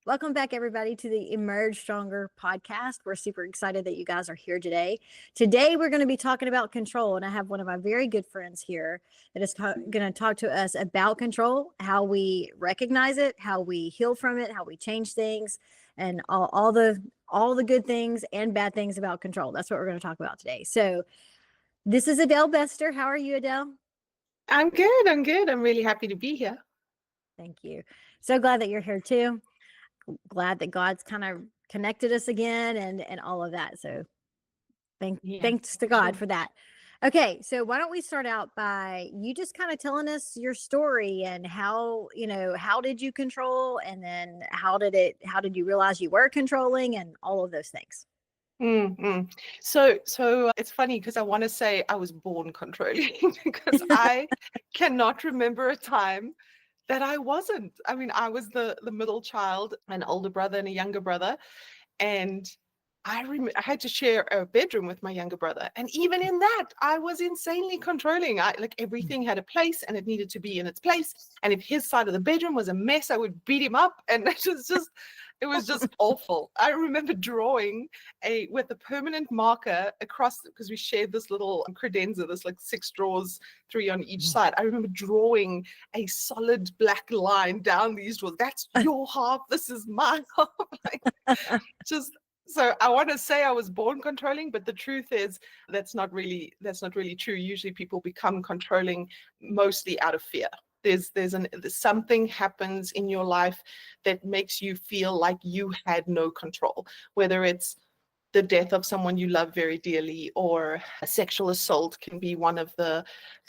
Welcome back, everybody, to the Emerge Stronger podcast. We're super excited that you guys are here today. Today, we're going to be talking about control, and I have one of my very good friends here that is going to talk to us about control, how we recognize it, how we heal from it, how we change things, and all the good things and bad things about control. That's what we're going to talk about today. So, this is Adele Buster. How are you, Adele? I'm good. I'm good. I'm really happy to be here. Thank you. So glad that you're here too. Glad that God's kind of connected us again and all of that. So Yeah, thanks to God sure. for that. Okay, so why don't we start out by you just kind of telling us your story and how did you control, and then how did you realize you were controlling, and all of those things. Mm-hmm. So it's funny because I want to say I was born controlling because I cannot remember a time that I wasn't. I mean, I was the middle child, an older brother and a younger brother, and I had to share a bedroom with my younger brother, and even in that, I was insanely controlling. I like everything had a place, and it needed to be in its place. And if his side of the bedroom was a mess, I would beat him up, and it was just awful. I remember drawing a with a permanent marker across because we shared this little credenza, this like 6 drawers, 3 on each side. I remember drawing a solid black line down these drawers. That's your half. This is my half. Like just so I want to say I was born controlling, but the truth is that's not really true. Usually people become controlling mostly out of fear. There's something happens in your life that makes you feel like you had no control, whether it's the death of someone you love very dearly, or a sexual assault can be one of the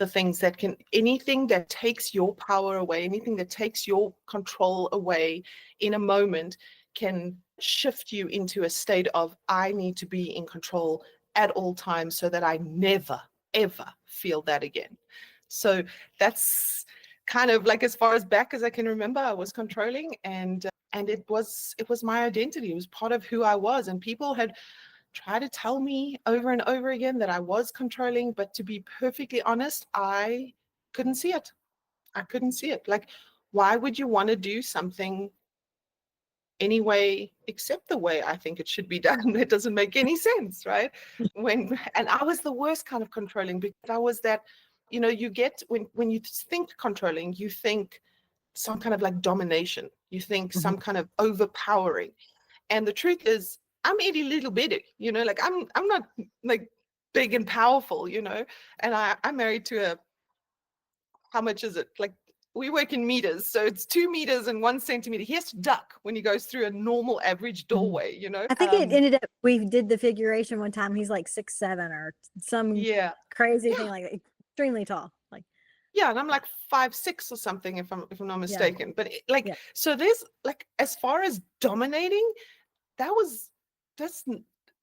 things that can, anything that takes your power away, anything that takes your control away in a moment can shift you into a state of I need to be in control at all times so that I never ever feel that again. So that's kind of like as far as back as I can remember, I was controlling, and it was my identity. It was part of who I was, and people had tried to tell me over and over again that I was controlling, but to be perfectly honest, I couldn't see it. I couldn't see it. Like, why would you want to do something anyway except the way I think it should be done? It doesn't make any sense, right? And I was the worst kind of controlling, because I was that, you get when you think controlling, you think some kind of like domination, you think Mhm. some kind of overpowering. And the truth is, I'm itty little bitty, like I'm not like big and powerful, and I'm married to a, how much is it? Like, we work in meters, so it's 2 meters and 1 centimeter. He has to duck when he goes through a normal average Mhm. doorway. I think it ended up, we did the figuration one time. He's like 6'7" or some Yeah, crazy thing yeah, like that. Extremely tall. Like, yeah, and I'm yeah, like 5'6" or something, if I'm not yeah, mistaken. But like, yeah. so there's like, as far as dominating, that was that's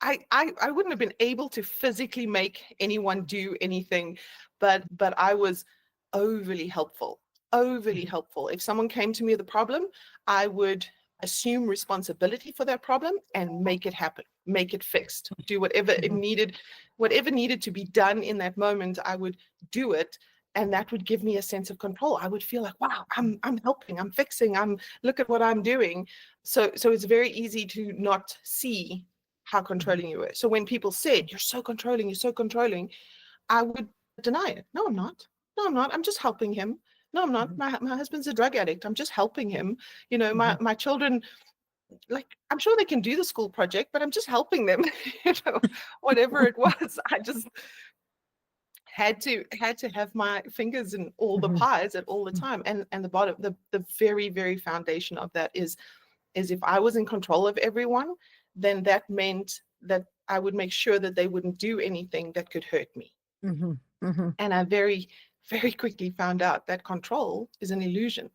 I wouldn't have been able to physically make anyone do anything, but I was overly helpful, overly Mhm. helpful. If someone came to me with a problem, I would assume responsibility for that problem and make it happen, make it fixed, do Mhm. whatever needed to be done in that moment, I would do it. And that would give me a sense of control. I would feel like, wow, I'm helping, I'm fixing, look at what I'm doing. So it's very easy to not see how Mhm. controlling you were. So when people said, you're so controlling, I would deny it. No, I'm not. No, I'm not. I'm just helping him. No, I'm not. Mhm. My husband's a drug addict. I'm just helping him. My Mhm. my children, like, I'm sure they can do the school project, but I'm just helping them. Whatever it was, I just had to have my fingers in all the Mhm. pies at all the time. And the very, very foundation of that is if I was in control of everyone, then that meant that I would make sure that they wouldn't do anything that could hurt me. Mhm. Mhm. And I very, very quickly found out that control is an illusion.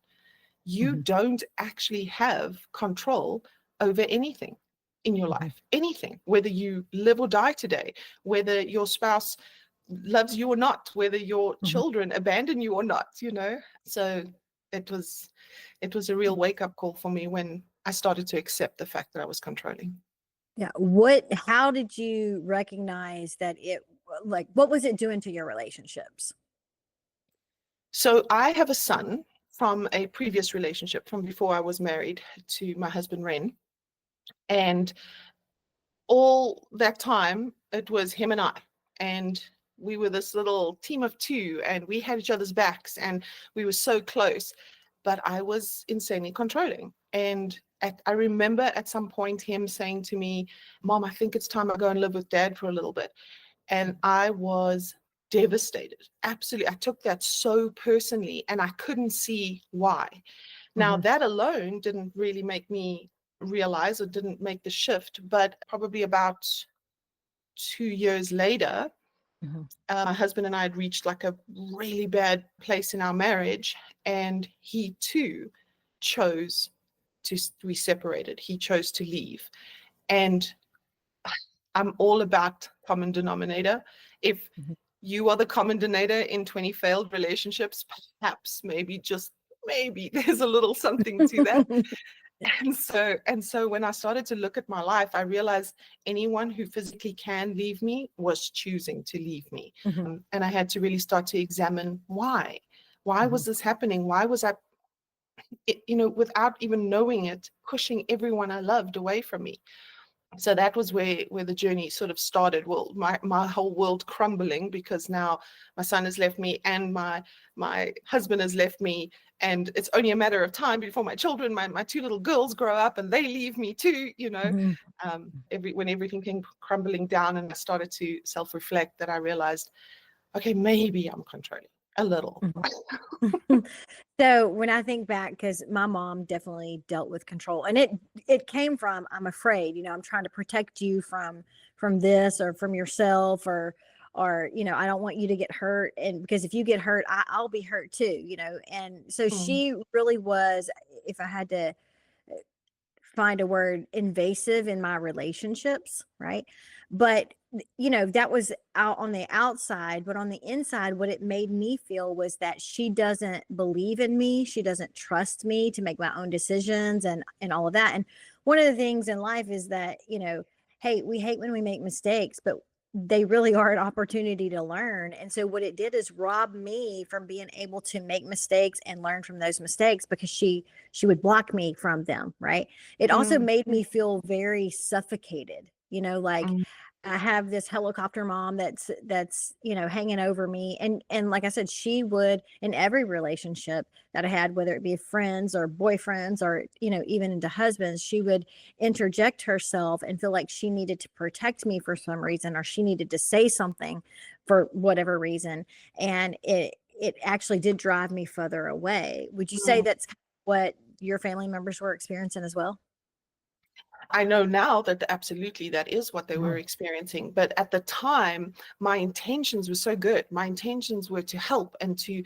You Mhm. don't actually have control over anything in your Mhm. life, anything, whether you live or die today, whether your spouse loves you or not, whether your Mhm. children abandon you or not. So it was it was a real wake-up call for me when I started to accept the fact that I was controlling. Yeah. How did you recognize that what was it doing to your relationships? So I have a son, from a previous relationship from before I was married to my husband, Ren. And all that time, it was him and I. And we were this little team of two, and we had each other's backs, and we were so close. But I was insanely controlling. And I remember at some point him saying to me, Mom, I think it's time I go and live with Dad for a little bit. And I was devastated. Absolutely. I took that so personally, and I couldn't see why. Now, that alone didn't really make me realize, or didn't make the shift, but probably about 2 years later, my husband and I had reached like a really bad place in our marriage, and he too chose to be separated. He chose to leave. And I'm all about common denominator. If you are the common denominator in 20 failed relationships, perhaps maybe, just maybe, there's a little something to that. And so when I started to look at my life, I realized anyone who physically can leave me was choosing to leave me. And I had to really start to examine why. Why was this happening? Why was I, without even knowing it, pushing everyone I loved away from me? So that was where the journey sort of started. Well, my whole world crumbling, because now my son has left me, and my husband has left me, and it's only a matter of time before my children, my two little girls, grow up and they leave me too. When everything came crumbling down, and I started to self-reflect, that I realized, okay, maybe I'm controlling a little. So when I think back, because my mom definitely dealt with control, and it came from, I'm afraid, I'm trying to protect you from this, or from yourself, or I don't want you to get hurt, and because if you get hurt, I'll be hurt too, and so she really was, if I had to find a word, invasive in my relationships, right? But that was out on the outside, but on the inside, what it made me feel was that she doesn't believe in me, she doesn't trust me to make my own decisions, and all of that. And one of the things in life is that, hey, we hate when we make mistakes, but they really are an opportunity to learn. And so what it did is rob me from being able to make mistakes and learn from those mistakes, because she would block me from them, right? It also made me feel very suffocated, like I have this helicopter mom that's hanging over me, and like I said, she would, in every relationship that I had, whether it be friends or boyfriends, or even into husbands, she would interject herself and feel like she needed to protect me for some reason, or she needed to say something for whatever reason, and it actually did drive me further away. Would you say that's what your family members were experiencing as well? I know now that absolutely that is what they were experiencing. But at the time, my intentions were so good. My intentions were to help and to,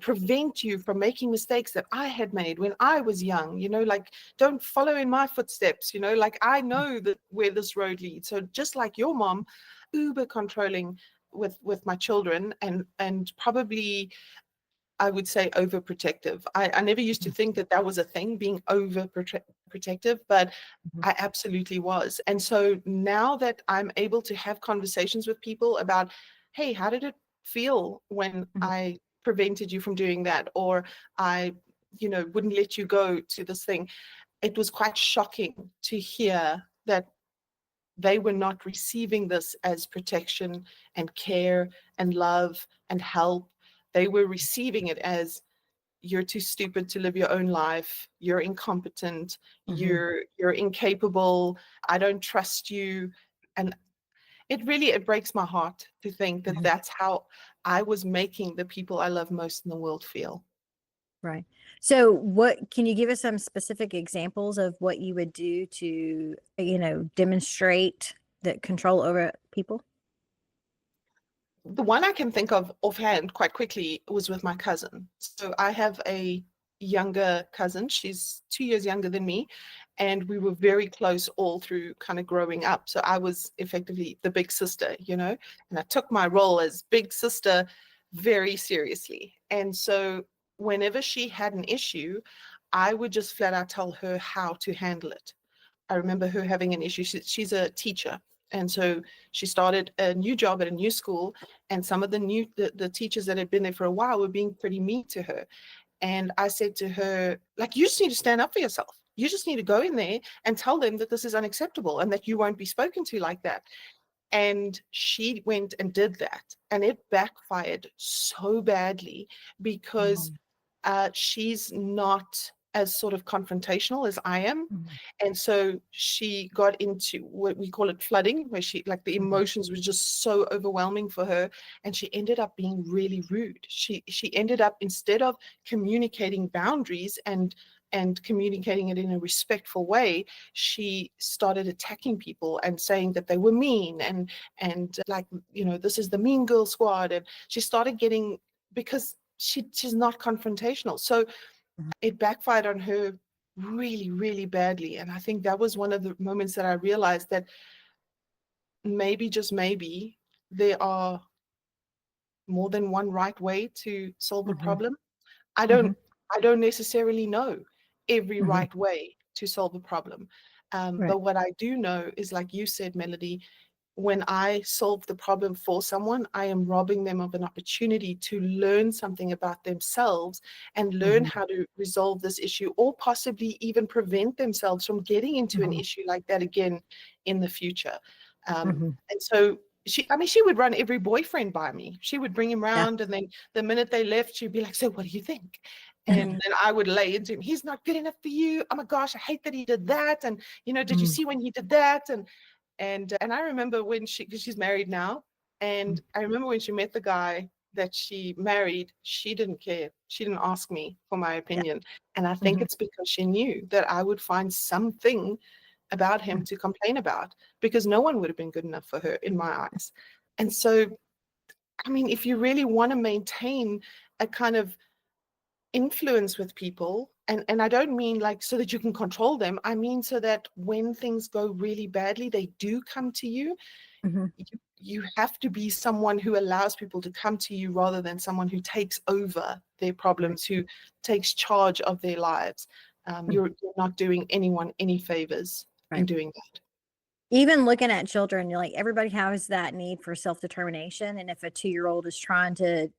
prevent you from making mistakes that I had made when I was young, like, don't follow in my footsteps, like, I know that where this road leads. So just like your mom, uber controlling with my children, and probably, I would say, overprotective. I never used to think that was a thing, being overprotective, but I absolutely was. And so now that I'm able to have conversations with people about, hey, how did it feel when I prevented you from doing that? Or I, wouldn't let you go to this thing. It was quite shocking to hear that they were not receiving this as protection and care and love and help. They were receiving it as, you're too stupid to live your own life, you're incompetent, you're incapable, I don't trust you. And it breaks my heart to think that that's how I was making the people I love most in the world feel. Right. So what can you give us some specific examples of what you would do to, demonstrate the control over people? The one I can think of offhand quite quickly was with my cousin. So I have a younger cousin. She's 2 years younger than me. And we were very close all through kind of growing up. So I was effectively the big sister, and I took my role as big sister very seriously. And so whenever she had an issue, I would just flat out tell her how to handle it. I remember her having an issue. She's a teacher. And so she started a new job at a new school, and some of the teachers that had been there for a while were being pretty mean to her. And I said to her, like, you just need to stand up for yourself. You just need to go in there and tell them that this is unacceptable and that you won't be spoken to like that. And she went and did that. And it backfired so badly because Mhm. she's not as sort of confrontational as I am. Mhm. And so she got into what we call it flooding, where she, like, the Mhm. emotions were just so overwhelming for her. And she ended up being really rude. She ended up, instead of communicating boundaries and communicating it in a respectful way, she started attacking people and saying that they were mean and like, this is the mean girl squad. And she started getting, because she's not confrontational. So Mhm. it backfired on her really, really badly. And I think that was one of the moments that I realized that maybe, just maybe, there are more than one right way to solve a Mhm. problem. I don't Mhm. I don't necessarily know every Mhm. right way to solve a problem. Right. But what I do know is, like you said, Melody, when I solve the problem for someone, I am robbing them of an opportunity to learn something about themselves and learn Mhm. how to resolve this issue, or possibly even prevent themselves from getting into an Mhm. issue like that again in the future. Mhm. And so she would run every boyfriend by me. She would bring him Yeah. around, and then the minute they left, she'd be like, "So what do you think?" And then I would lay into him, "He's not good enough for you. Oh my gosh, I hate that he did that. And, did you Mm. see when he did that?" And I remember when because she's married now, and Mm. I remember when she met the guy that she married, she didn't care. She didn't ask me for my Yeah. opinion. And I think Mhm. it's because she knew that I would find something about him Mm. to complain about, because no one would have been good enough for her in my eyes. And so, I mean, if you really want to maintain a kind of influence with people, and I don't mean like so that you can control them, I mean so that when things go really badly, they do come to you. Mhm. You have to be someone who allows people to come to you, rather than someone who takes over their Right. problems, who takes charge of their lives. Mm. You're not doing anyone any favors in Right. doing that. Even looking at children, you're like, everybody has that need for self-determination. And if a 2-year-old is trying to,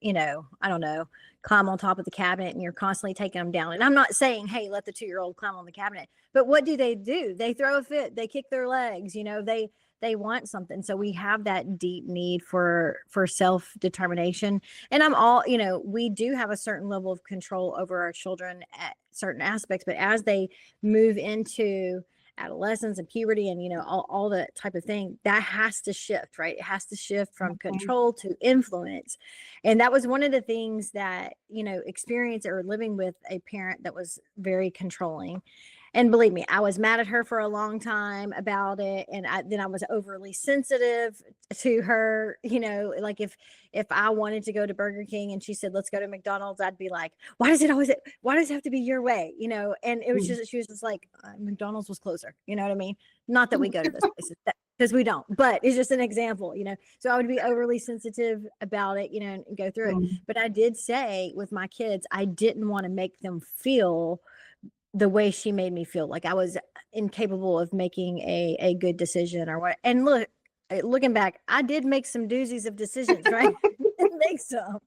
I don't know, climb on top of the cabinet and you're constantly taking them down. And I'm not saying, hey, let the 2-year-old climb on the cabinet, but what do? They throw a fit, they kick their legs, they want something. So we have that deep need for self-determination. And we do have a certain level of control over our children at certain aspects, but as they move into adolescence and puberty and all that type of thing, that has to shift, right? It has to shift from Mhm. control to influence. And that was one of the things that experience or living with a parent that was very controlling. And believe me, I was mad at her for a long time about it, and then I was overly sensitive to her. Like if I wanted to go to Burger King and she said let's go to McDonald's, I'd be like, why does it have to be your way? And it was Mhm. just, she was just like, McDonald's was closer. You know what I mean? Not that we go to those places, because we don't, but it's just an example. So I would be overly sensitive about it, and go through it. Mhm. But I did say with my kids, I didn't want to make them feel the way she made me feel, like I was incapable of making a good decision or what. And looking back, I did make some doozies of decisions, right? Make some,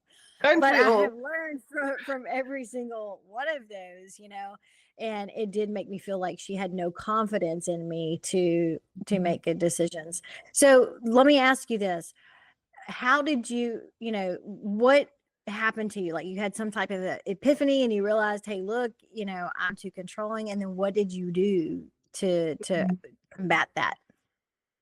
Don't but we I have all? learned from every single one of those, and it did make me feel like she had no confidence in me to Mhm. make good decisions. So let me ask you this: how did what happened to you? Like, you had some type of epiphany and you realized, hey, look, I'm too controlling. And then what did you do to Mhm. combat that?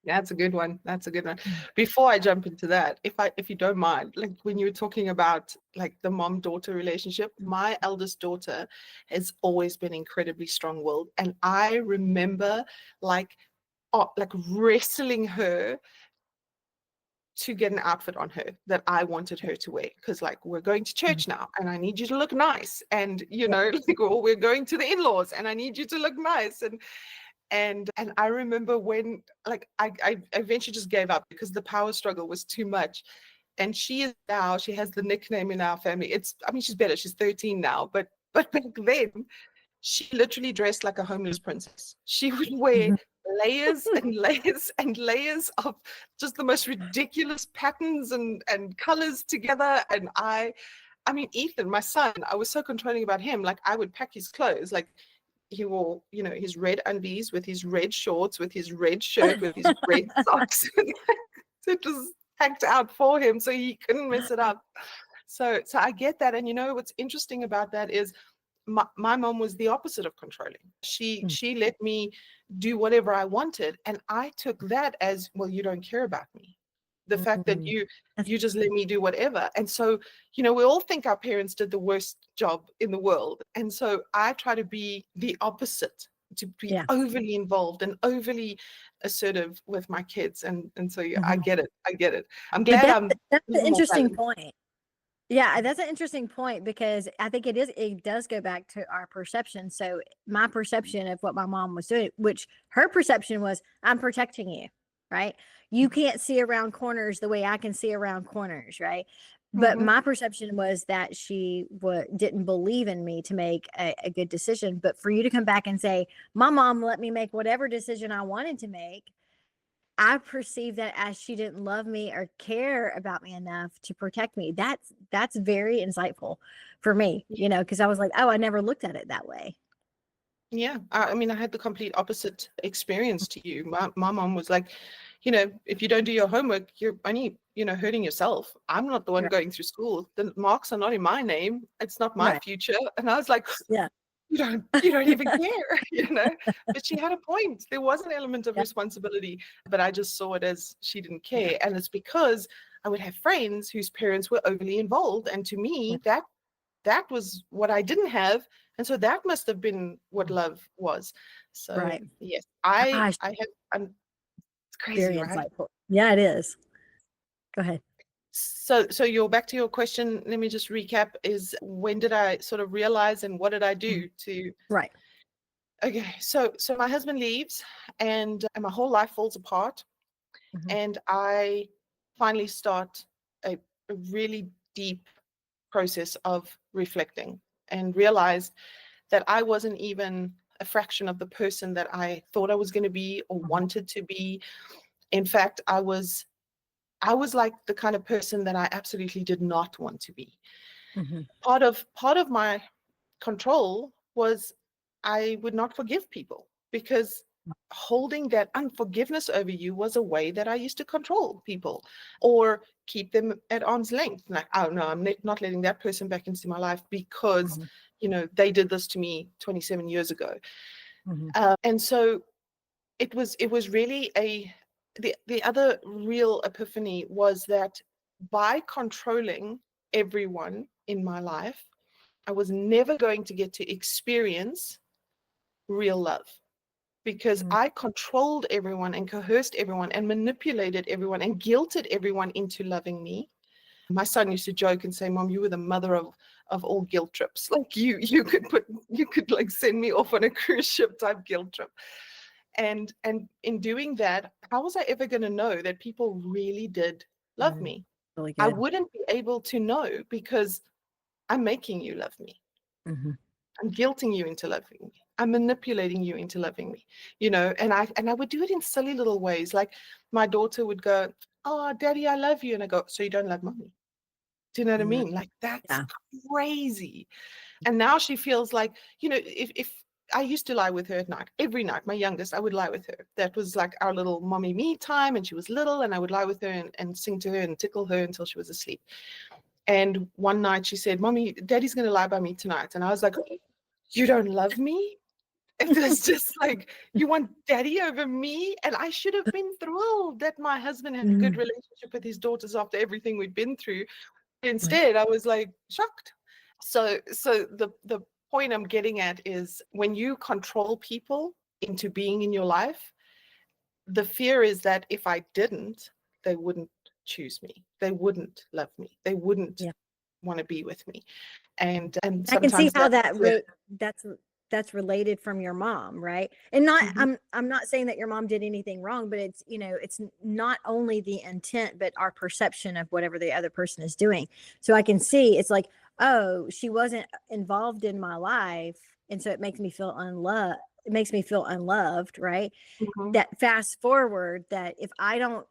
That's a good one. That's a good one. Mm. Before I jump into that, if you don't mind, like when you were talking about like the mom-daughter relationship, my eldest daughter has always been incredibly strong-willed, and I remember like like wrestling her to get an outfit on her that I wanted her to wear, because like, we're going to Mhm. church now and I need you to look nice, and Yeah. like, or we're going to the in-laws and I need you to look nice. And I remember when like I eventually just gave up because the power struggle was too much. And she has the nickname in our family. I mean, she's better. She's 13 now, but back then she literally dressed like a homeless princess. She would wear Mhm. layers and layers and layers of just the most ridiculous patterns and colors together. And I mean, Ethan, my son, I was so controlling about him. Like I would pack his clothes, like he wore, his red undies with his red shorts, with his red shirt, with his red socks. It was packed out for him so he couldn't mess it up. So I get that. And what's interesting about that is my mom was the opposite of controlling. She let me do whatever I wanted, and I took that as, well, you don't care about me. The fact that you just let me do whatever. And so, we all think our parents did the worst job in the world. And so I try to be the opposite, to be overly involved and overly assertive with my kids. And so I get it. I'm But glad I'm that's an more interesting balanced. point. Yeah, that's an interesting point because I think it does go back to our perception. So my perception of what my mom was doing, which her perception was, I'm protecting you, right? You can't see around corners the way I can see around corners, right? But Mhm. my perception was that she didn't believe in me to make a good decision. But for you to come back and say, my mom let me make whatever decision I wanted to make, I perceive that as she didn't love me or care about me enough to protect me. That's very insightful for me, because I was like, oh, I never looked at it that way. Yeah, I mean, I had the complete opposite experience to you. My mom was like, if you don't do your homework, you're only, hurting yourself. I'm not the one Right. going through school. The marks are not in my name. It's not my Right. future. And I was like, Yeah. you don't even care, But she had a point. There was an element of Yeah. responsibility, but I just saw it as she didn't care. And it's because I would have friends whose parents were overly involved. And to me, that was what I didn't have. And so that must have been what love was. So Right. yes, I Gosh, have, it's crazy, very right? insightful. Yeah, it is. Go ahead. So you're back to your question. Let me just recap, is when did I sort of realize and what did I Mhm. do to, Right. okay. So my husband leaves and my whole life falls apart. Mhm. And I finally start a really deep process of reflecting and realized that I wasn't even a fraction of the person that I thought I was going to be or Mhm. wanted to be. In fact, I was like the kind of person that I absolutely did not want to be. Mhm. Part of my control was I would not forgive people because holding that unforgiveness over you was a way that I used to control people or keep them at arm's length. Like, oh no, I'm not letting that person back into my life because, Mhm. they did this to me 27 years ago. Mhm. And so it was really the other real epiphany was that by controlling everyone in my life, I was never going to get to experience real love because Mhm. I controlled everyone and coerced everyone and manipulated everyone and guilted everyone into loving me. My son used to joke and say, Mom, you were the mother of all guilt trips. Like you could like send me off on a cruise ship type guilt trip. And in doing that, how was I ever going to know that people really did love Mhm. me? Really I good. wouldn't be able to know because I'm making you love me. Mhm. I'm guilting you into loving me. I'm manipulating you into loving me, and I would do it in silly little ways. Like my daughter would go, "Oh, Daddy, I love you," and I go, "So you don't love mommy?" Do you know what I Mhm. mean? Like that's Yeah. crazy. And now she feels like, if I used to lie with her at night, every night, my youngest, I would lie with her. That was like our little mommy me time, and she was little, and I would lie with her and sing to her and tickle her until she was asleep. And one night she said, Mommy, Daddy's going to lie by me tonight. And I was like, you don't love me? It was just like, you want daddy over me? And I should have been thrilled that my husband had a good Mhm. relationship with his daughters after everything we'd been through. Right. Instead, I was like shocked. So the point I'm getting at is when you control people into being in your life, the fear is that if I didn't, they wouldn't choose me. They wouldn't love me. They wouldn't Yeah. want to be with me. And I can see sometimes how that's that the that's related from your mom, right? And not Mhm. I'm not saying that your mom did anything wrong, but it's not only the intent but our perception of whatever the other person is doing. So I can see it's like, oh, she wasn't involved in my life, and so it makes me feel unloved. It makes me feel unloved, right? Mhm. That fast forward, that if I don't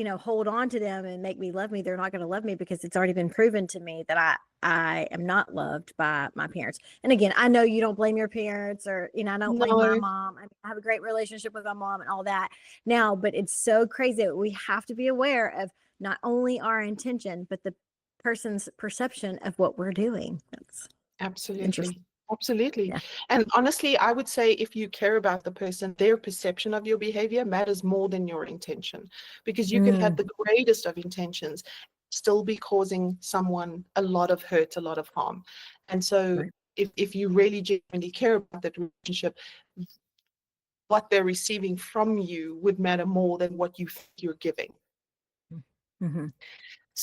hold on to them and make me love me, they're not going to love me because it's already been proven to me that I am not loved by my parents. And again, I know you don't blame your parents, or, I don't blame my No, mom. I mean, I have a great relationship with my mom and all that now, but it's so crazy that we have to be aware of not only our intention, but the person's perception of what we're doing. That's interesting. absolutely. Absolutely. Yeah. And honestly, I would say if you care about the person, their perception of your behavior matters more than your intention, because you could have Mm, the greatest of intentions, still be causing someone a lot of hurt, a lot of harm. And so right. if you really genuinely care about that relationship, what they're receiving from you would matter more than what you think you're giving. Mm-hmm.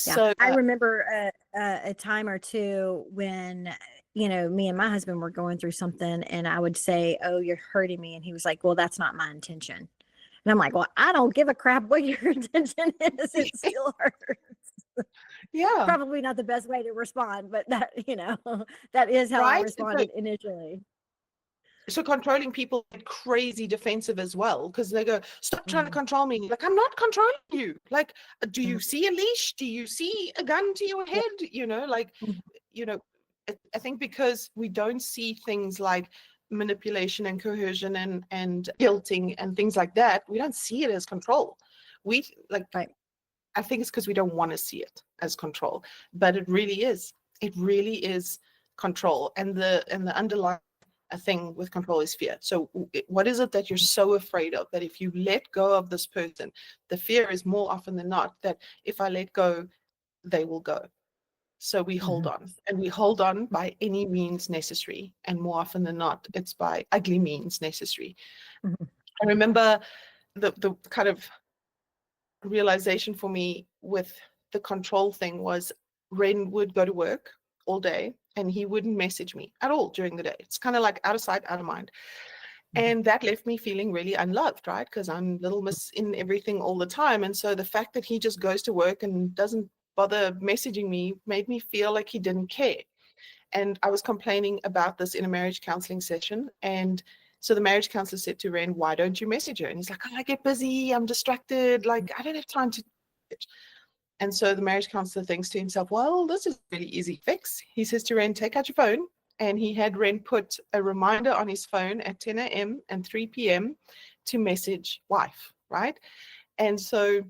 Yeah, So, I remember a time or two when, me and my husband were going through something, and I would say, "Oh, you're hurting me," and he was like, "Well, that's not my intention." And I'm like, "Well, I don't give a crap what your intention is. It still hurts." yeah, Probably not the best way to respond, but that, that is how I right. responded initially. So controlling people get crazy defensive as well, because they go, stop trying to Mhm, control me. Like, I'm not controlling you. Like, do you mhm. see a leash? Do you see a gun to your Yeah. head? Like, Mhm, you know, I think because we don't see things like manipulation and coercion and guilting and things like that, we don't see it as control. We like, right. I think it's because we don't want to see it as control, but it really is. It really is control, and the underlying thing with control is fear. So, what is it that you're so afraid of that if you let go of this person, the fear is more often than not that if I let go, they will go. So we hold Mhm, on, and we hold on by any means necessary, and more often than not, it's by ugly means necessary. mhm, I remember the kind of realization for me with the control thing was Ren would go to work all day and he wouldn't message me at all during the day. It's kind of like out of sight, out of mind. mhm, And that left me feeling really unloved, right? Because I'm little miss in everything all the time. And so the fact that he just goes to work and doesn't bother messaging me made me feel like he didn't care. And I was complaining about this in a marriage counseling session. And so the marriage counselor said to Ren, why don't you message her? And he's like, oh, I get busy. I'm distracted. Like, I don't have time to. And so the marriage counselor thinks to himself, well, this is a really easy fix. He says to Ren, take out your phone. And he had Ren put a reminder on his phone at 10 a.m. and 3 p.m. to message wife, right? And so,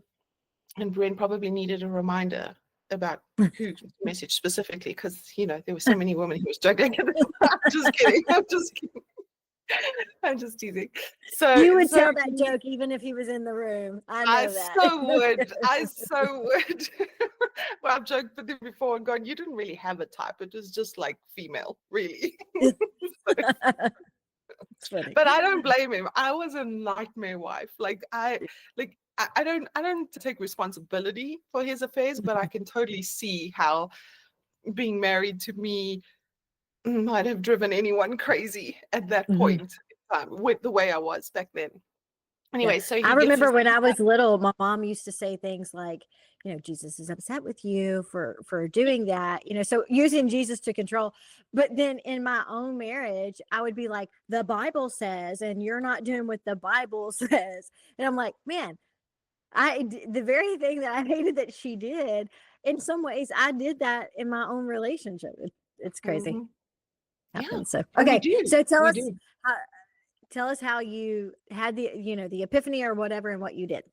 and Ren probably needed a reminder about who to message specifically because, there were so many women who were struggling. I'm just kidding. I'm just kidding. I'm just teasing. So, You would so tell that joke even if he was in the room. I I know that. so would. I so would. Well, I've joked with him before and gone, you didn't really have a type. It was just like female, really. It's funny. But I don't blame him. I was a nightmare wife. I don't take responsibility for his affairs, but I can totally see how being married to me might have driven anyone crazy at that Mhm. point in time with the way I was back then. Yeah. Anyway, so I he gets remember his when I was little, my mom used to say things like, Jesus is upset with you for doing that, so using Jesus to control. But then in my own marriage, I would be like, the Bible says, and you're not doing what the Bible says. And I'm like, man, the very thing that I hated that she did, in some ways, I did that in my own relationship. It's crazy. Mhm. Yeah, Happens. So, and we okay. do. So We do. tell us how you had the epiphany or whatever, and what you did.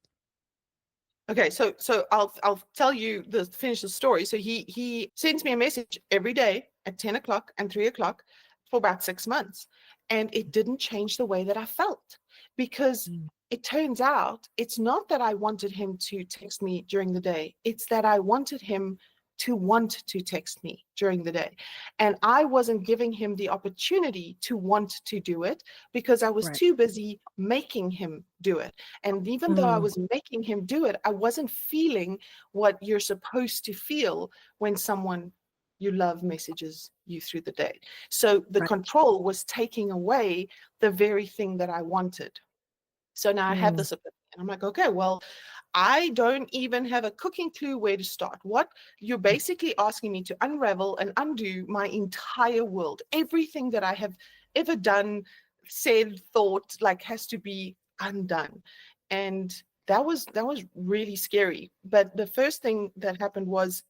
Okay, so I'll tell you finish the story. So he sends me a message every day at 10 o'clock and 3 o'clock for about 6 months. And it didn't change the way that I felt because Mm. it turns out it's not that I wanted him to text me during the day. It's that I wanted him to want to text me during the day. And I wasn't giving him the opportunity to want to do it because I was Right. too busy making him do it. And even though I Mm. was making him do it, I wasn't feeling what you're supposed to feel when someone you love messages you through the day. So the Right. control was taking away the very thing that I wanted. So now I have Mm. this epiphany, and I'm like, okay, well, I don't even have a cooking clue where to start. What you're basically asking me to unravel and undo my entire world. Everything that I have ever done, said, thought, like has to be undone. And that was really scary. But the first thing that happened was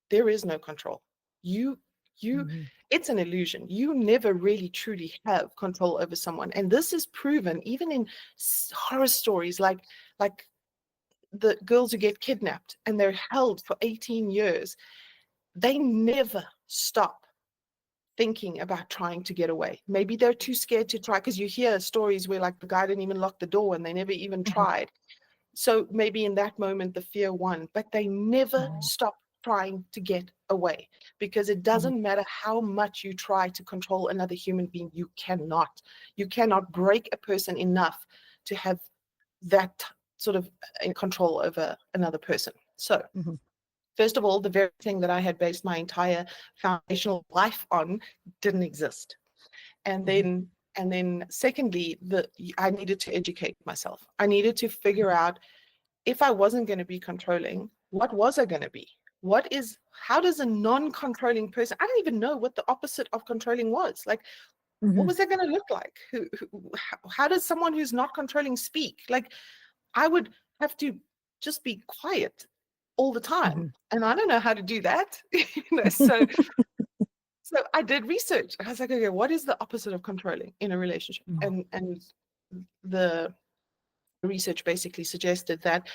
there is no control. You you Mhm. it's an illusion. You never really truly have control over someone. And this is proven even in horror stories like the girls who get kidnapped and they're held for 18 years. They never stop thinking about trying to get away. Maybe they're too scared to try, because you hear stories where like the guy didn't even lock the door and they never even Mhm. tried. So maybe in that moment the fear won, but they never Mhm. stop trying to get away, because it Mhm. doesn't matter how much you try to control another human being, you cannot break a person enough to have that sort of control over another person. So Mhm. first of all, the very thing that I had based my entire foundational life on didn't exist. And Mhm. then secondly, I needed to educate myself. I needed to figure out, if I wasn't going to be controlling, what was I going to be? How does a non-controlling person, I don't even know what the opposite of controlling was. Like, what Mhm. was that going to look like? How does someone who's not controlling speak? Like, I would have to just be quiet all the time. Mhm. And I don't know how to do that. So I did research. I was like, okay, what is the opposite of controlling in a relationship? Mhm. And the research basically suggested that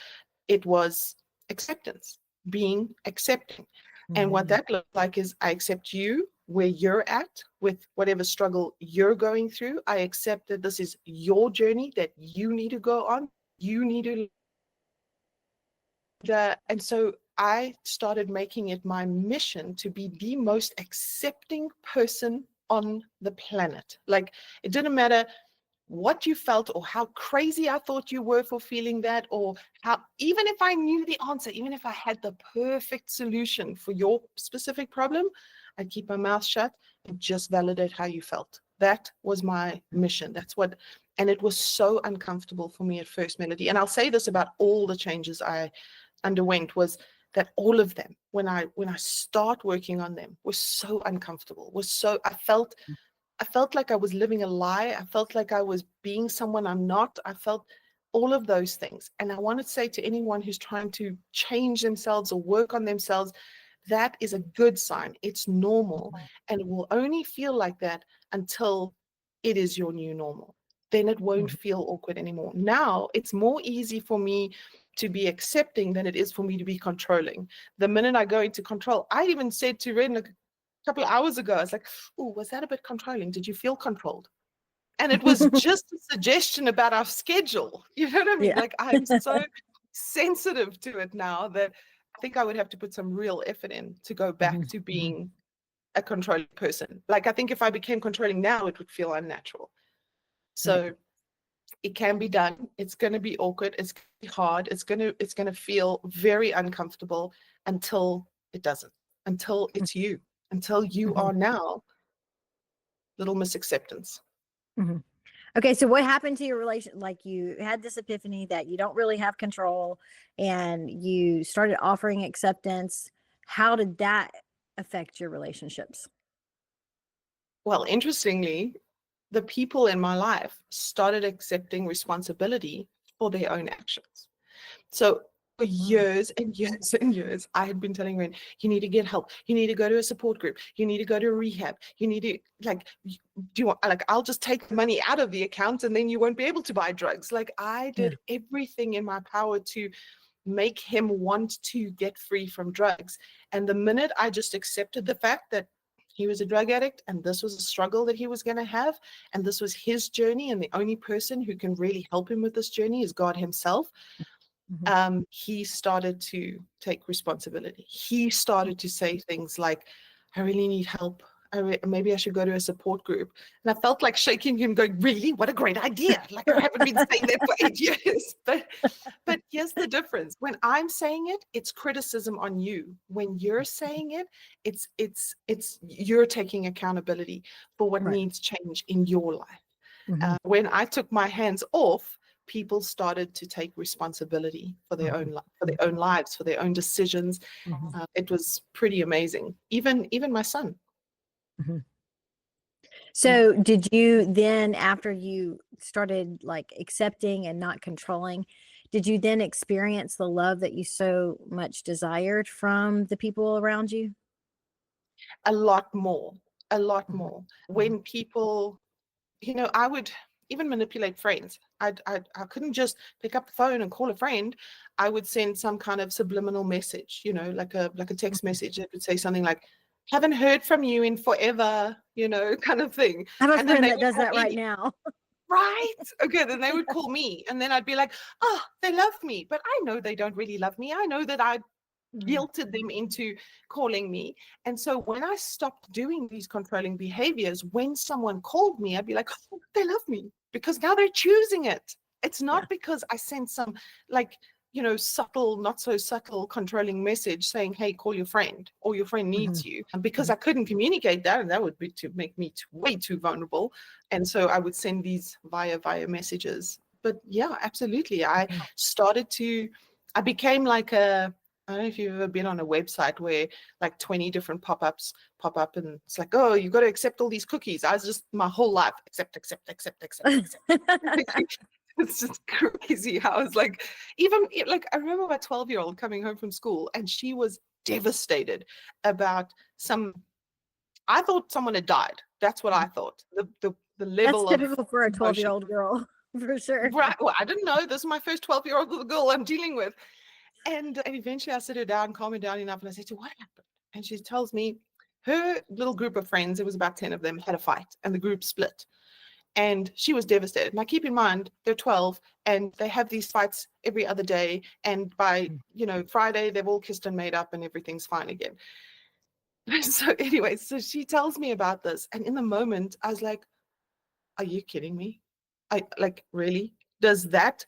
it was acceptance, being accepting. And what Mhm. that looks like is, I accept you where you're at with whatever struggle you're going through. I accept that this is your journey that you need to go on. You need to and so I started making it my mission to be the most accepting person on the planet. Like, it didn't matter what you felt or how crazy I thought you were for feeling that, or how, even if I knew the answer, even if I had the perfect solution for your specific problem, I'd keep my mouth shut and just validate how you felt. That was my mission. And it was so uncomfortable for me at first, Melody. And I'll say this about all the changes I underwent, was that all of them, when I start working on them, were so uncomfortable, I felt like I was living a lie. I felt like I was being someone I'm not. I felt all of those things. And I want to say to anyone who's trying to change themselves or work on themselves, that is a good sign. It's normal. And it will only feel like that until it is your new normal. Then it won't Mhm. feel awkward anymore. Now it's more easy for me to be accepting than it is for me to be controlling. The minute I go into control, I even said to Ren a couple of hours ago, I was like, oh, was that a bit controlling? Did you feel controlled? And it was just a suggestion about our schedule. You know what I mean? Yeah. Like, I'm so sensitive to it now that I think I would have to put some real effort in to go back Mhm. to Mhm. being a controlling person. Like, I think if I became controlling now, it would feel unnatural. Right. So it can be done. It's going to be awkward. It's going to be hard. It's going to feel very uncomfortable until it doesn't, until it's you, until you Mhm. are now little Miss Acceptance. Mhm. Okay, so what happened to your relation? Like, you had this epiphany that you don't really have control, and you started offering acceptance. How did that affect your relationships? Well, interestingly, the people in my life started accepting responsibility for their own actions. So for Mm. years and years and years, I had been telling Ren, you need to get help. You need to go to a support group. You need to go to a rehab. You need to, like, do you want, like, I'll just take the money out of the account and then you won't be able to buy drugs. Like, I Yeah. did everything in my power to make him want to get free from drugs. And the minute I just accepted the fact that he was a drug addict and this was a struggle that he was going to have, and this was his journey, and the only person who can really help him with this journey is God himself, Mhm. he started to take responsibility. He started to say things like, I really need help. Maybe I should go to a support group. And I felt like shaking him, going, really? What a great idea. Like, I haven't been saying that for 8 years. But here's the difference. When I'm saying it, it's criticism on you. When you're saying it, it's you're taking accountability for what Right. needs change in your life. Mhm. When I took my hands off, people started to take responsibility for their Mhm. own for their own lives, for their own decisions. Mhm. It was pretty amazing. Even my son. Mhm. So did you then, after you started like accepting and not controlling, did you then experience the love that you so much desired from the people around you? A lot more, a lot Mhm. more. When people, I would even manipulate friends. I couldn't just pick up the phone and call a friend. I would send some kind of subliminal message, like a text Mhm. message that would say something like, "Haven't heard from you in forever," kind of thing. I have a And then friend they that would does call that right me. now. Right. Okay. Then they would call me, and then I'd be like, "Oh, they love me," but I know they don't really love me. I know that I Mhm. guilted them into calling me. And so when I stopped doing these controlling behaviors, when someone called me, I'd be like, "Oh, they love me," because now they're choosing it. It's Yeah. not because I sent some like, subtle, not so subtle controlling message saying, "Hey, call your friend," or "Your friend Mhm. needs you," because Mhm. I couldn't communicate that, and that would be to make me way too vulnerable. And so I would send these via messages. But yeah, absolutely. Mhm. I became like I don't know if you've ever been on a website where like 20 different pop-ups pop up, and it's like, "Oh, you got to accept all these cookies." I was just my whole life, accept, accept, accept, accept, accept. It's just crazy how I was like, like I remember my 12-year-old coming home from school, and she was devastated about I thought someone had died. That's what I thought. The That's level of typical for a emotion. 12-year-old girl, for sure. Right. Well, I didn't know this is my first 12-year-old little girl I'm dealing with. And eventually I sit her down, calm her down enough, and I say to her, "What happened?" And she tells me her little group of friends, it was about 10 of them, had a fight, and the group split. And she was devastated. Now keep in mind, they're 12 and they have these fights every other day. And by, Friday, they've all kissed and made up and everything's fine again. So anyway, so she tells me about this. And in the moment, I was like, "Are you kidding me? I like, really? Does that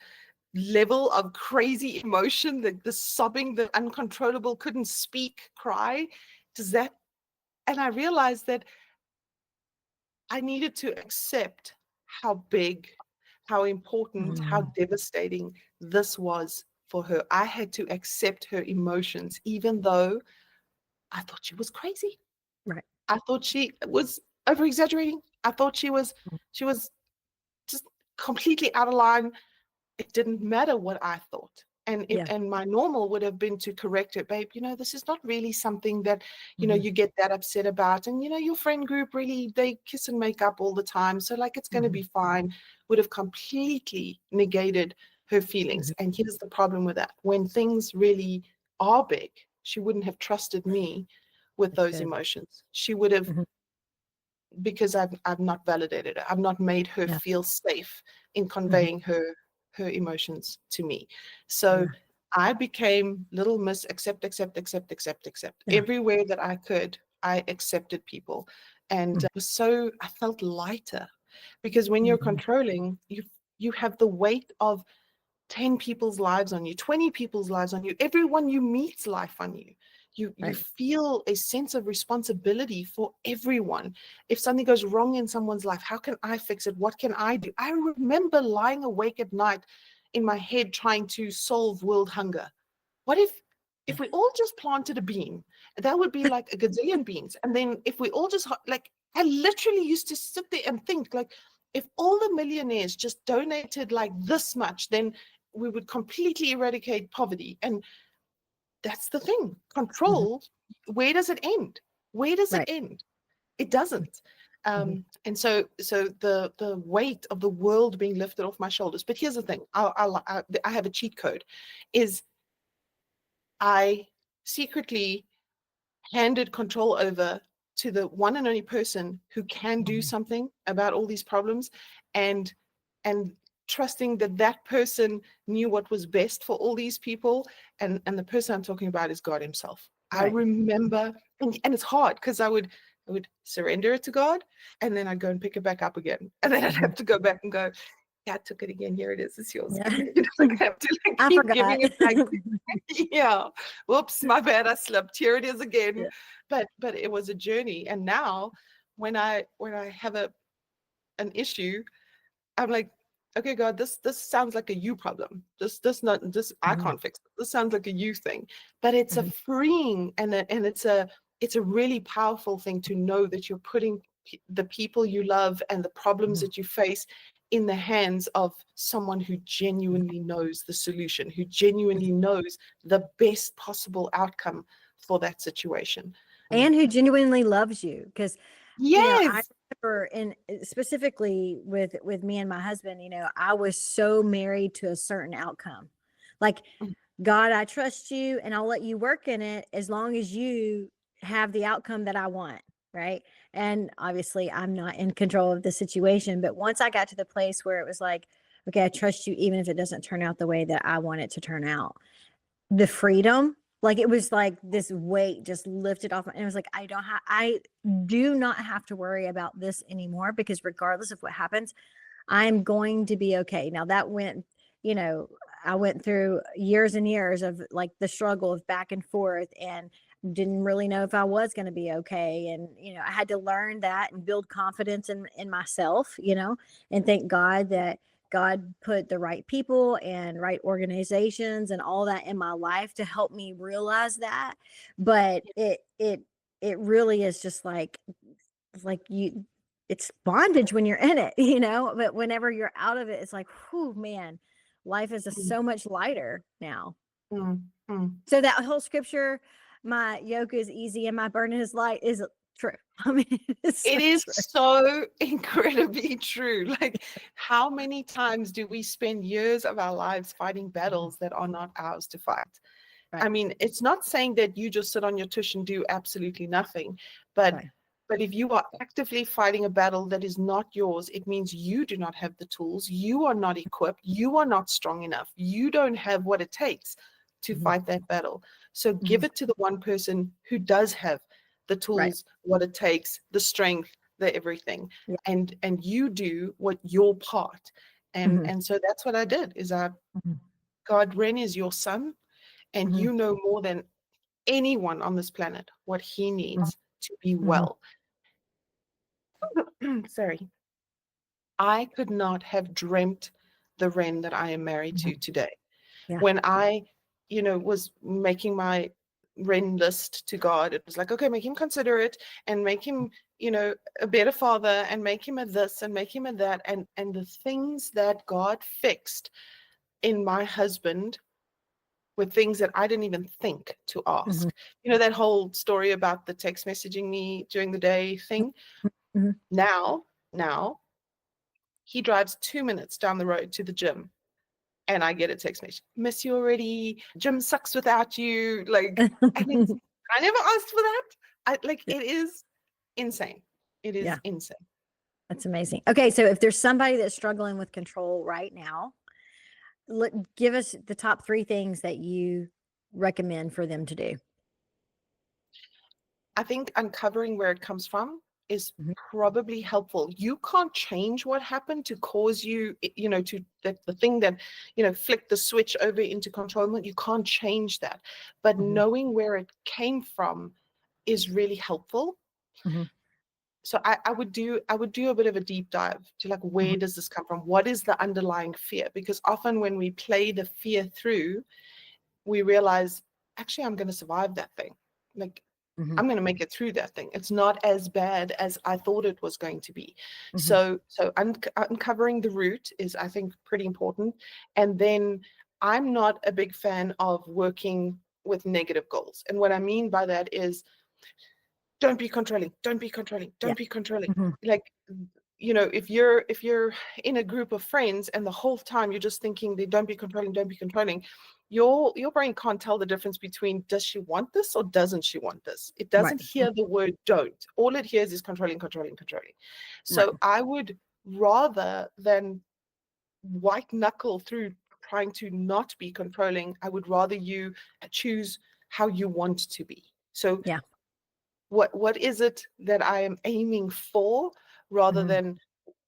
level of crazy emotion, the sobbing, the uncontrollable, couldn't speak cry, does that?" And I realized that I needed to accept how big, how important, how Mm. devastating this was for her. I had to accept her emotions, even though I thought she was crazy. Right. I thought she was over exaggerating. I thought she was just completely out of line. It didn't matter what I thought. Yeah. And my normal would have been to correct it, "Babe, this is not really something that, Mhm. you get that upset about. And, your friend group really, they kiss and make up all the time. So like, it's going to Mhm. be fine." Would have completely negated her feelings. Mhm. And here's the problem with that. When things really are big, she wouldn't have trusted me with That's those good. emotions. She would have, Mhm. because I've not validated it. I've not made her Yeah. feel safe in Mhm. conveying her emotions to me. So Yeah. I became Little Miss Accept, accept, accept, accept, accept. Yeah. Everywhere that I could, I accepted people. And Mhm. I felt lighter, because when you're Mhm. controlling, you have the weight of 10 people's lives on you, 20 people's lives on you, everyone you meet's life on you. You Right. feel a sense of responsibility for everyone. If something goes wrong in someone's life, how can I fix it? What can I do? I remember lying awake at night in my head trying to solve world hunger. What if we all just planted a bean? That would be like a gazillion beans. And then if we all just like, I literally used to sit there and think, like, if all the millionaires just donated like this much, then we would completely eradicate poverty. And that's the thing. Mhm. Control, where does it end? Where does it Right. end? It doesn't. Mhm. And so the weight of the world being lifted off my shoulders. But here's the thing. I have a cheat code. Is I secretly handed control over to the one and only person who can do Mhm. something about all these problems, and and trusting that that person knew what was best for all these people. And the person I'm talking about is God himself. I Right. remember, and it's hard because I would surrender it to God, and then I'd go and pick it back up again, and then I'd Mhm. have to go back and go, "Yeah, I took it again. Here it is. It's yours Yeah. again." Like, I have to like I keep forgot. giving it back. Yeah. Whoops, my bad. I slipped. Here it is again. Yeah. But it was a journey. And now when I have an issue, I'm like, "Okay, God, this sounds like a you problem. This I Mhm. can't fix it. This sounds like a you thing." But it's a Mhm. freeing, and it's a really powerful thing to know that you're putting the people you love and the problems Mhm. that you face in the hands of someone who genuinely knows the solution, who genuinely knows the best possible outcome for that situation. And who genuinely loves you, because I Yes. remember, and specifically with me and my husband, I was so married to a certain outcome. Like, Mm, God, I trust you and I'll let you work in it as long as you have the outcome that I want. Right. And obviously, I'm not in control of the situation. But once I got to the place where it was like, okay, I trust you, even if it doesn't turn out the way that I want it to turn out, the freedom, like, it was like this weight just lifted off, and it was like, I do not have to worry about this anymore, because regardless of what happens, I'm going to be okay. Now that went, you know, I went through years and years of like the struggle of back and forth, and didn't really know if I was going to be okay. And, I had to learn that and build confidence in myself, and thank God that God put the right people and right organizations and all that in my life to help me realize that. But it really is just like you, it's bondage when you're in it, but whenever you're out of it, it's like, whew, man, life is just mm, so much lighter now. mm, mm. So that whole scripture, my yoke is easy and my burden is light, is true. I mean, it's so It is true. so incredibly true. Like, how many times do we spend years of our lives fighting Mhm. battles that are not ours to fight? I Right. mean, it's not saying that you just sit on your tush and do absolutely nothing, but Right. if you are actively fighting a battle that is not yours, it means you do not have the tools, you are not equipped, you are not strong enough, you don't have what it takes to Mhm. fight that battle. So give Mhm. it to the one person who does have the Right. tools, what it takes, the strength, the everything, Yeah. and you do what your part. And Mhm. so that's what I did. Is I Mhm. God, Ren is your son, and Mhm. you know more than anyone on this planet what he Mhm. needs to be Mhm. well. Sorry. I could not have dreamt the Ren that I am married Mhm. to today. Yeah. When I, was making my Ren list to God, it was like, okay, make him considerate and make him, a better father, and make him a this and make him a that. And the things that God fixed in my husband with things that I didn't even think to Mhm. ask. That whole story about the text messaging me during the day thing. Mhm. Now he drives 2 minutes down the road to the gym, and I get a text message: miss you already, gym sucks without you. Like, and it's, I never asked for that. Yeah. It is insane. It is Yeah. insane. That's amazing. Okay, so if there's somebody that's struggling with control right now, give us the top 3 things that you recommend for them to do. I think uncovering where it comes from is Mhm. probably helpful. You can't change what happened to cause you, to the thing that, flicked the switch over into control mode. You can't change that. But Mhm. knowing where it came from is really helpful. Mhm. So I would do a bit of a deep dive to, like, Mhm. where does this come from? What is the underlying fear? Because often when we play the fear through, we realize, actually, I'm going to survive that thing. Like, Mhm. I'm going to make it through that thing. It's not as bad as I thought it was going to be. Mhm. So uncovering the root is, I think, pretty important. And then I'm not a big fan of working with negative goals. And what I mean by that is, don't be controlling, don't be controlling, Yeah. don't be controlling. Mhm. Like, if you're in a group of friends and the whole time you're just thinking they don't be controlling, don't be controlling, your brain can't tell the difference between, does she want this or doesn't she want this? It Right. doesn't hear the word don't. All it hears is controlling, controlling, controlling. Right. So I would, rather than white knuckle through trying to not be controlling, I would rather you choose how you want to be. So Yeah. what is it that I am aiming for, rather Mhm. than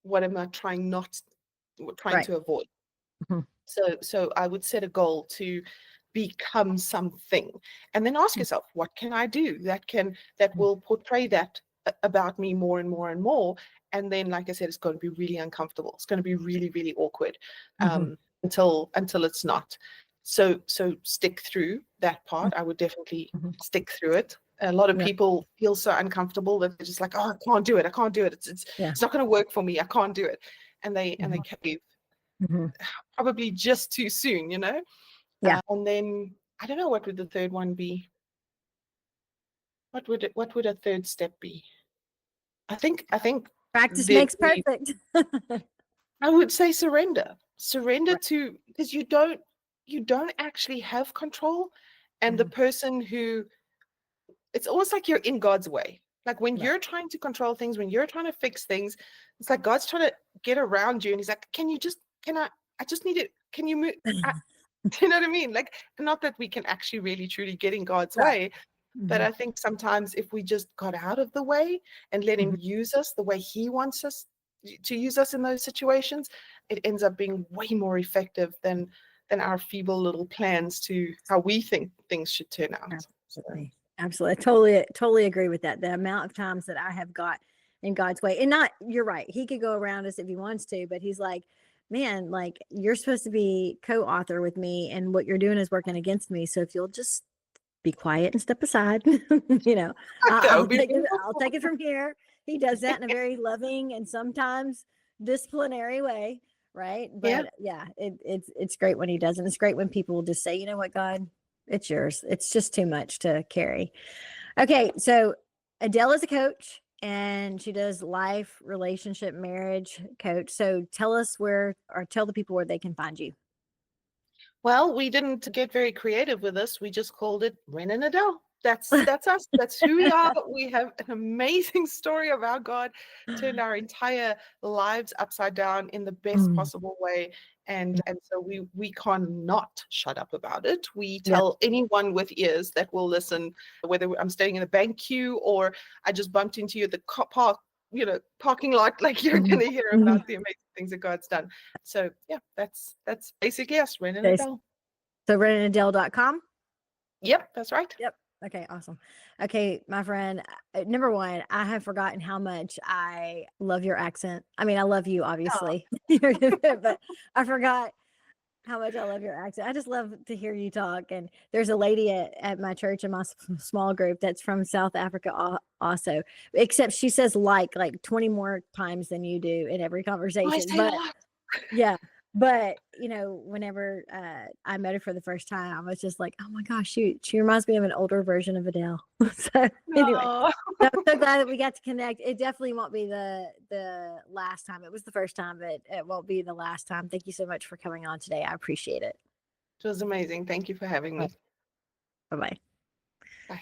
what am I trying Right. to avoid. Mhm. So I would set a goal to become something, and then ask yourself, what can I do that Mhm. will portray that about me more and more and more. And then, like I said, it's going to be really uncomfortable. It's going to be really, really awkward, Mhm. until it's not. So stick through that part. I would definitely Mhm. stick through it. A lot of Yeah. people feel so uncomfortable that they're just like, oh, I can't do it. I can't do it. Yeah. It's not going to work for me. I can't do it. And they cave probably just too soon, you know? Yeah. And then I don't know, what would the third one be? What would a third step be? I think Practice there'd makes be, perfect. I would say surrender. Surrender Right. to, because you don't actually have control. And the person who, it's almost like you're in God's way. Like when Right. you're trying to control things, when you're trying to fix things, it's like God's trying to get around you. And he's like, I just need it. Can you move? You know what I mean? Like, not that we can actually really truly get in God's Right. way, but I think sometimes if we just got out of the way and let him use us the way he wants us to use us in those situations, it ends up being way more effective than our feeble little plans to how we think things should turn out. Absolutely. Absolutely. Totally agree with that. The amount of times that I have got in God's way, and not, you're right. He could go around us if he wants to, but he's like, man, like, you're supposed to be co-author with me, and what you're doing is working against me. So if you'll just be quiet and step aside, you know, That would be I'll take it from here. He does that in a very loving and sometimes disciplinary way. Right. But yeah, it's great when he does. And it's great when people will just say, you know what, God, it's yours. It's just too much to carry. Okay. So Adele is a coach and she does life, relationship, marriage coach. So tell us where, or tell the people where they can find you. Well, we didn't get very creative with this. We just called it Ren and Adele. That's us. That's who we are. We have an amazing story of how God turned our entire lives upside down in the best possible way. And so we cannot shut up about it. We tell anyone with ears that will listen, whether I'm standing in a bank queue or I just bumped into you at the parking lot, like, you're going to hear about the amazing things that God's done. So yeah, that's basically us, Ren and Adele. So renandadele.com. Yep, that's right. Yep. Okay, awesome. Okay, my friend, number one, I have forgotten how much I love your accent. I mean, I love you, obviously, but I forgot how much I love your accent. I just love to hear you talk. And there's a lady at my church in my small group that's from South Africa also, except she says like 20 more times than you do in every conversation. But yeah. But, you know, whenever I met her for the first time, I was just like, oh my gosh, she reminds me of an older version of Adele. So anyway, I'm so glad that we got to connect. It definitely won't be the last time. It was the first time, but it won't be the last time. Thank you so much for coming on today. I appreciate it. It was amazing. Thank you for having me. Bye-bye. Bye.